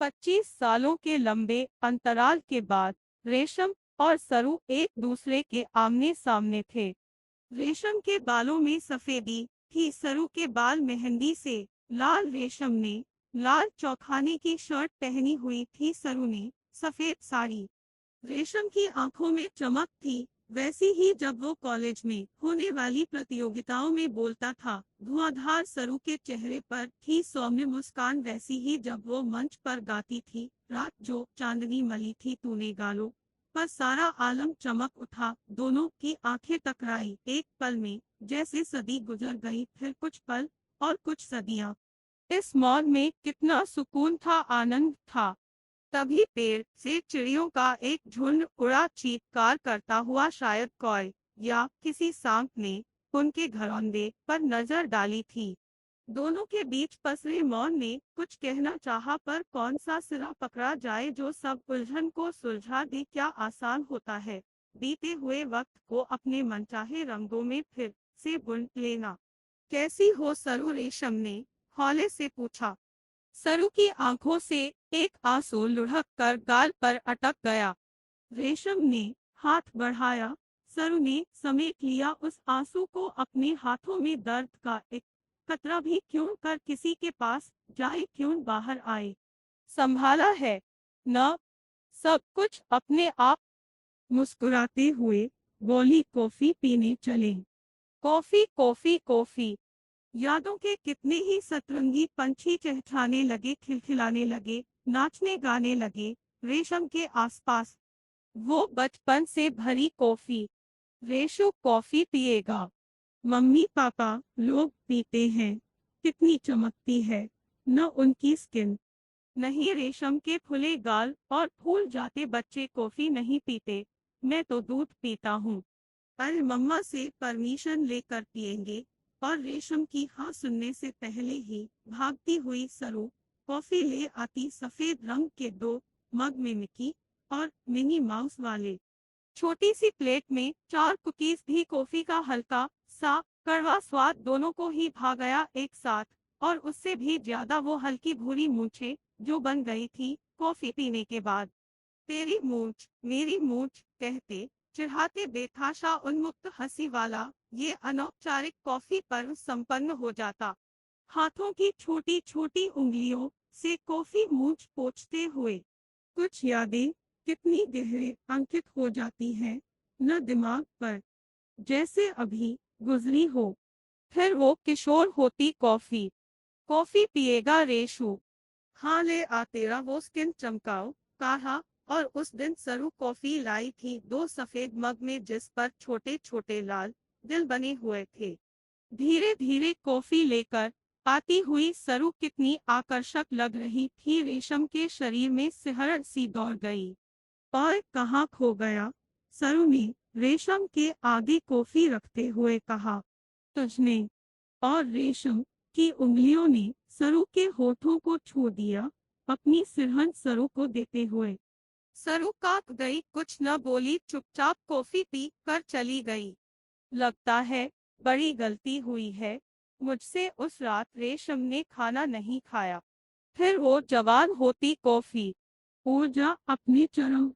25 सालों के लंबे अंतराल के बाद रेशम और सरू एक दूसरे के आमने सामने थे। रेशम के बालों में सफेदी थी, सरू के बाल मेहंदी से लाल। रेशम ने लाल चौखाने की शर्ट पहनी हुई थी, सरू ने सफेद साड़ी। रेशम की आंखों में चमक थी, वैसी ही जब वो कॉलेज में होने वाली प्रतियोगिताओं में बोलता था। धुआंधार सरू के चेहरे पर थी सौम्य मुस्कान, वैसी ही जब वो मंच पर गाती थी। रात जो चांदनी मली थी तूने गालों पर, सारा आलम चमक उठा। दोनों की आंखें टकराई एक पल में, जैसे सदी गुजर गई, फिर कुछ पल और कुछ सदियां। इस मौन में कितना सुकून था, आनंद था। तभी पेड़ से चिड़ियों का एक झुंड उड़ा, चीत्कार करता हुआ। शायद कोई या किसी सांप ने उनके घरौंदे पर नजर डाली थी। दोनों के बीच पसरे मौन ने कुछ कहना चाहा, पर कौन सा सिरा पकड़ा जाए जो सब उलझन को सुलझा दे। क्या आसान होता है बीते हुए वक्त को अपने मनचाहे रंगों में फिर से बुन लेना। कैसी हो सरू, रेशम ने हौले से पूछा। सरू की आंखों से एक आंसू लुढ़क कर गाल पर अटक गया। रेशम ने हाथ बढ़ाया, सरू ने समेट लिया उस आंसू को अपने हाथों में। दर्द का एक कतरा भी क्यों कर किसी के पास जाए, क्यों बाहर आए। संभाला है न सब कुछ अपने आप। मुस्कुराते हुए बोली, कॉफी पीने चले। Coffee coffee coffee. यादों के कितने ही सतरंगी पंछी चहचहाने लगे, खिलखिलाने लगे, नाचने गाने लगे रेशम के आसपास। वो बचपन से भरी कॉफी। रेशु कॉफी पिएगा? मम्मी पापा लोग पीते हैं। कितनी चमकती है न उनकी स्किन। नहीं, रेशम के फुले गाल और फूल जाते बच्चे कॉफी नहीं पीते। मैं तो दूध पीता हूँ। अरे मम्मा से परमिशन लेकर पिएंगे। और रेशम की हाँ सुनने से पहले ही भागती हुई सरू कॉफी ले आती। सफेद रंग के 2 मग में मिकी और मिनी माउस वाले। छोटी सी प्लेट में 4 कुकीज भी। कॉफी का हल्का सा कड़वा स्वाद दोनों को ही भा गया एक साथ। और उससे भी ज्यादा वो हल्की भूरी मूंछें जो बन गई थी कॉफी पीने के बाद। तेरी मूंछ मेरी मूंछ कहते चिढ़ाते बेतहाशा उन्मुक्त हंसी वाला ये अनौपचारिक कॉफी पर्व संपन्न हो जाता। हाथों की छोटी छोटी उंगलियों से कॉफी मूंछ पोंछते हुए। कुछ यादें कितनी गहरे अंकित हो जाती हैं न दिमाग पर, जैसे अभी गुजरी हो। फिर वो किशोर होती। कॉफी कॉफी पिएगा रेशु? हाँ ले आ, तेरा वो स्किन चमकाओ कहा। और उस दिन सरू कॉफी लाई थी 2 सफेद मग में, जिस पर छोटे छोटे लाल दिल बने हुए थे। धीरे धीरे कॉफी लेकर आती हुई सरू कितनी आकर्षक लग रही थी। रेशम के शरीर में सिहरन सी दौड़ गई। और कहाँ खो गया? सरू ने रेशम के आगे कॉफी रखते हुए कहा। तुझने? और रेशम की उंगलियों ने सरू के होठों को छू दिया, अपनी सिरहन सरू को देते हुए। सरू कांप गई, कुछ न बोली, चुपचाप कॉफी पी कर चली गई। लगता है बड़ी गलती हुई है मुझसे उस रात। रेशम ने खाना नहीं खाया। फिर वो जवान होती। कॉफी ऊर्जा अपने चरम